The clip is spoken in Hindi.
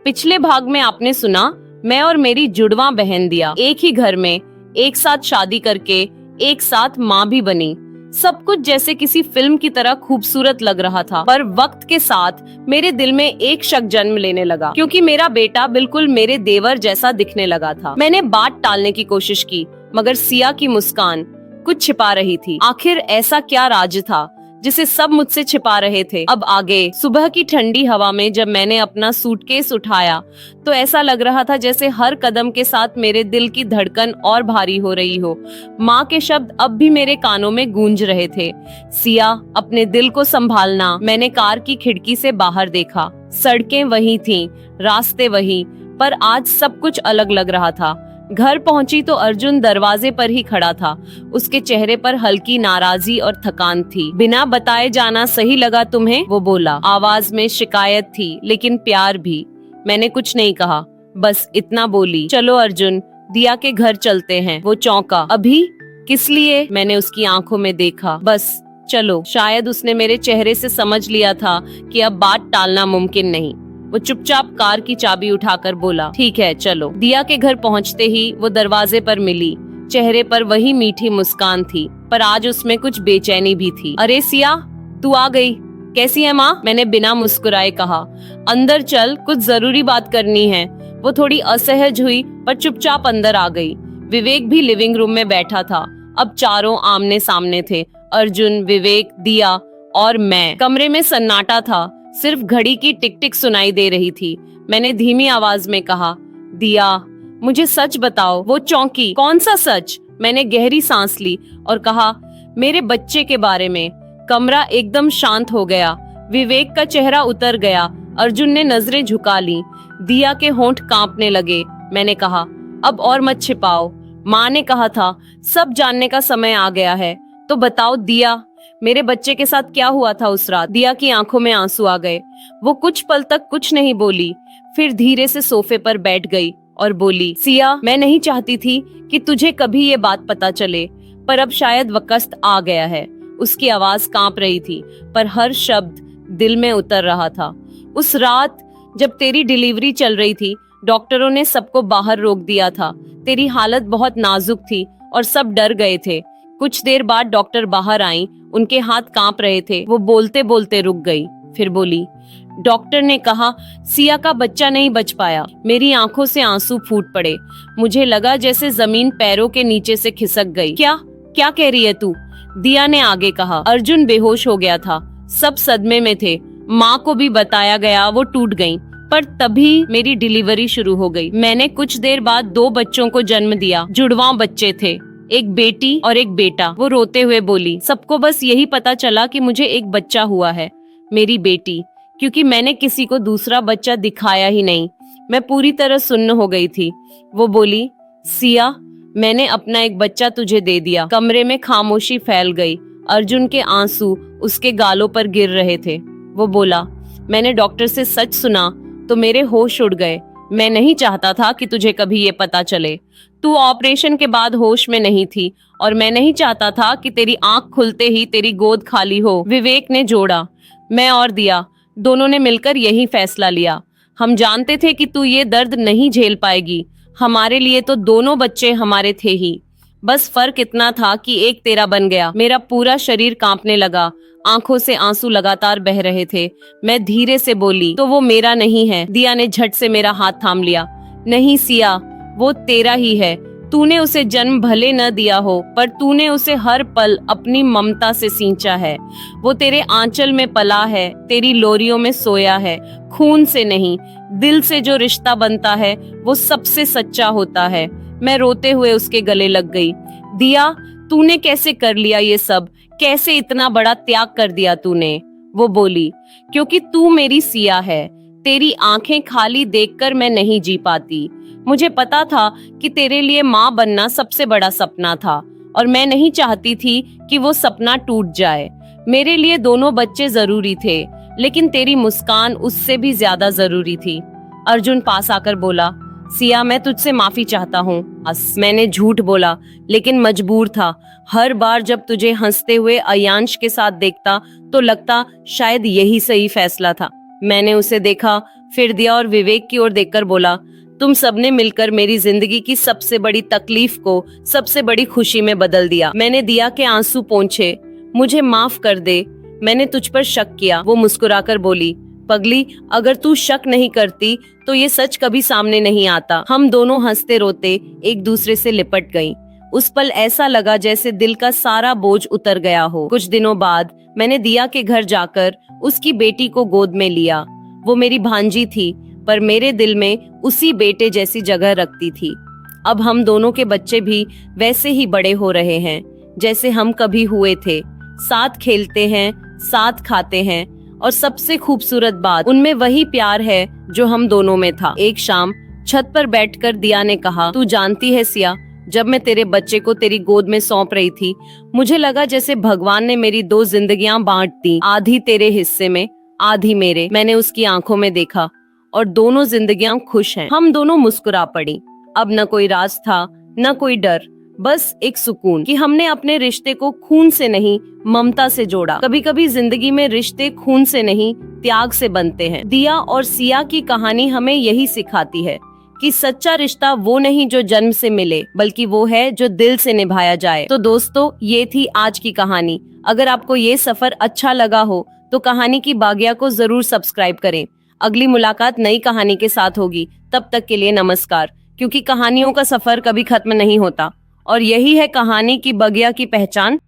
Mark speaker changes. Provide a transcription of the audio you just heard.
Speaker 1: पिछले भाग में आपने सुना, मैं और मेरी जुड़वा बहन दिया एक ही घर में एक साथ शादी करके एक साथ माँ भी बनी। सब कुछ जैसे किसी फिल्म की तरह खूबसूरत लग रहा था, पर वक्त के साथ मेरे दिल में एक शक जन्म लेने लगा, क्योंकि मेरा बेटा बिल्कुल मेरे देवर जैसा दिखने लगा था। मैंने बात टालने की कोशिश की, मगर सिया की मुस्कान कुछ छिपा रही थी। आखिर ऐसा क्या राज था जिसे सब मुझसे छिपा रहे थे? अब आगे सुबह की ठंडी हवा में जब मैंने अपना सूटकेस उठाया तो ऐसा लग रहा था जैसे हर कदम के साथ मेरे दिल की धड़कन और भारी हो रही हो। माँ के शब्द अब भी मेरे कानों में गूंज रहे थे, सिया अपने दिल को संभालना। मैंने कार की खिड़की से बाहर देखा। सड़कें वही थीं, रास्ते वही, पर आज सब कुछ अलग लग रहा था। घर पहुंची तो अर्जुन दरवाजे पर ही खड़ा था। उसके चेहरे पर हल्की नाराजगी और थकान थी। बिना बताए जाना सही लगा तुम्हें? वो बोला। आवाज में शिकायत थी, लेकिन प्यार भी। मैंने कुछ नहीं कहा, बस इतना बोली, चलो अर्जुन, दिया के घर चलते हैं। वो चौंका। अभी? किस लिए? मैंने उसकी आंखों में देखा। बस चलो। शायद उसने मेरे चेहरे से समझ लिया था कि अब बात टालना मुमकिन नहीं। वो चुपचाप कार की चाबी उठाकर बोला, ठीक है चलो। दिया के घर पहुंचते ही वो दरवाजे पर मिली। चेहरे पर वही मीठी मुस्कान थी, पर आज उसमें कुछ बेचैनी भी थी। अरे सिया, तू आ गई। कैसी है माँ? मैंने बिना मुस्कुराए कहा। अंदर चल, कुछ जरूरी बात करनी है। वो थोड़ी असहज हुई, पर चुपचाप अंदर आ गई। विवेक भी लिविंग रूम में बैठा था। अब चारों आमने सामने थे, अर्जुन, विवेक, दिया और मैं। कमरे में सन्नाटा था, सिर्फ घड़ी की टिक टिक सुनाई दे रही थी। मैंने धीमी आवाज में कहा, दिया, मुझे सच बताओ। वो चौंकी। कौन सा सच? मैंने गहरी सांस ली और कहा, मेरे बच्चे के बारे में। कमरा एकदम शांत हो गया। विवेक का चेहरा उतर गया। अर्जुन ने नजरें झुका ली। दिया के होंठ कांपने लगे। मैंने कहा, अब और मत छिपाओ। माँ ने कहा था सब जानने का समय आ गया है। तो बताओ दिया, मेरे बच्चे के साथ क्या हुआ था उस रात? दिया की आंखों में आंसू आ गए। वो कुछ पल तक कुछ नहीं बोली, फिर धीरे से सोफे पर बैठ गई और बोली, सिया, मैं नहीं चाहती थी कि तुझे कभी ये बात पता चले, पर अब शायद वक्त आ गया है। उसकी आवाज कांप रही थी, पर हर शब्द दिल में उतर रहा था। उस रात जब तेरी डिलीवरी चल रही थी, डॉक्टरों ने सबको बाहर रोक दिया था। तेरी हालत बहुत नाजुक थी और सब डर गए थे। कुछ देर बाद डॉक्टर बाहर आई, उनके हाथ कांप रहे थे। वो बोलते बोलते रुक गई, फिर बोली, डॉक्टर ने कहा सिया का बच्चा नहीं बच पाया। मेरी आंखों से आंसू फूट पड़े। मुझे लगा जैसे जमीन पैरों के नीचे से खिसक गई। क्या क्या कह रही है तू? दिया ने आगे कहा। अर्जुन बेहोश हो गया था। सब सदमे में थे। माँ को भी बताया गया, वो टूट गई। पर तभी मेरी डिलीवरी शुरू हो गई। मैंने कुछ देर बाद 2 बच्चों को जन्म दिया। जुड़वा बच्चे थे, एक बेटी और एक बेटा। वो रोते हुए बोली, सबको बस यही पता चला कि मुझे एक बच्चा हुआ है, मेरी बेटी, क्योंकि मैंने किसी को दूसरा बच्चा दिखाया ही नहीं। मैं पूरी तरह सुन्न हो गई थी। वो बोली, सिया, मैंने अपना एक बच्चा तुझे दे दिया। कमरे में खामोशी फैल गई। अर्जुन के आंसू उसके गालों पर गिर रहे थे। वो बोला, मैंने डॉक्टर से सच सुना तो मेरे होश उड़ गए। मैं नहीं चाहता था कि तुझे कभी ये पता चले। तू ऑपरेशन के बाद होश में नहीं थी और मैं नहीं चाहता था कि तेरी आंख खुलते ही तेरी गोद खाली हो। विवेक ने जोड़ा। मैं और दिया दोनों ने मिलकर यही फैसला लिया। हम जानते थे कि तू ये दर्द नहीं झेल पाएगी। हमारे लिए तो दोनों बच्चे हमारे थे ही। बस फर्क इतना था कि एक तेरा बन गया। मेरा पूरा शरीर कांपने लगा। आंखों से आंसू लगातार बह रहे थे। मैं धीरे से बोली, तो वो मेरा नहीं है? दिया ने झट से मेरा हाथ थाम लिया। नहीं सिया, वो तेरा ही है। तूने उसे जन्म भले न दिया हो, पर तूने उसे हर पल अपनी ममता से सींचा है। वो तेरे आंचल में पला है, तेरी लोरियों में सोया है। खून से नहीं, दिल से जो रिश्ता बनता है वो सबसे सच्चा होता है। मैं रोते हुए उसके गले लग गई। दिया, तूने कैसे कर लिया ये सब? कैसे इतना बड़ा त्याग कर दिया तूने? वो बोली, क्योंकि तू मेरी सिया है। तेरी आंखें खाली देखकर मैं नहीं जी पाती। मुझे पता था कि तेरे लिए माँ बनना सबसे बड़ा सपना था और मैं नहीं चाहती थी कि वो सपना टूट जाए। मेरे लिए दोनों बच्चे जरूरी थे, लेकिन तेरी मुस्कान उससे भी ज्यादा जरूरी थी। अर्जुन पास आकर बोला, सिया, मैं तुझसे माफी चाहता हूँ। मैंने झूठ बोला, लेकिन मजबूर था। हर बार जब तुझे हंसते हुए अयांश के साथ देखता तो लगता शायद यही सही फैसला था। मैंने उसे देखा, फिर दिया और विवेक की ओर देखकर बोला, तुम सबने मिलकर मेरी जिंदगी की सबसे बड़ी तकलीफ को सबसे बड़ी खुशी में बदल दिया। मैंने दिया के आंसू पोंछे। मुझे माफ कर दे, मैंने तुझ पर शक किया। वो मुस्कुराकर बोली, पगली, अगर तू शक नहीं करती तो ये सच कभी सामने नहीं आता। हम दोनों हंसते रोते एक दूसरे से लिपट गईं। उस पल ऐसा लगा जैसे दिल का सारा बोझ उतर गया हो। कुछ दिनों बाद मैंने दिया के घर जाकर उसकी बेटी को गोद में लिया। वो मेरी भांजी थी, पर मेरे दिल में उसी बेटे जैसी जगह रखती थी। अब हम दोनों के बच्चे भी वैसे ही बड़े हो रहे हैं जैसे हम कभी हुए थे। साथ खेलते हैं, साथ खाते हैं, और सबसे खूबसूरत बात, उनमें वही प्यार है जो हम दोनों में था। एक शाम छत पर बैठकर दिया ने कहा, तू जानती है सिया, जब मैं तेरे बच्चे को तेरी गोद में सौंप रही थी, मुझे लगा जैसे भगवान ने मेरी दो जिंदगियां बांट दी, आधी तेरे हिस्से में, आधी मेरे। मैंने उसकी आंखों में देखा और दोनों जिंदगियां खुश हैं। हम दोनों मुस्कुरा पड़ी। अब न कोई राज था, न कोई डर, बस एक सुकून कि हमने अपने रिश्ते को खून से नहीं, ममता से जोड़ा। कभी कभी जिंदगी में रिश्ते खून से नहीं, त्याग से बनते हैं। दिया और सिया की कहानी हमें यही सिखाती है कि सच्चा रिश्ता वो नहीं जो जन्म से मिले, बल्कि वो है जो दिल से निभाया जाए। तो दोस्तों, ये थी आज की कहानी। अगर आपको ये सफर अच्छा लगा हो तो कहानी की बागिया को जरूर सब्सक्राइब करें। अगली मुलाकात नई कहानी के साथ होगी। तब तक के लिए नमस्कार, क्योंकि कहानियों का सफर कभी खत्म नहीं होता और यही है कहानी की बगिया की पहचान।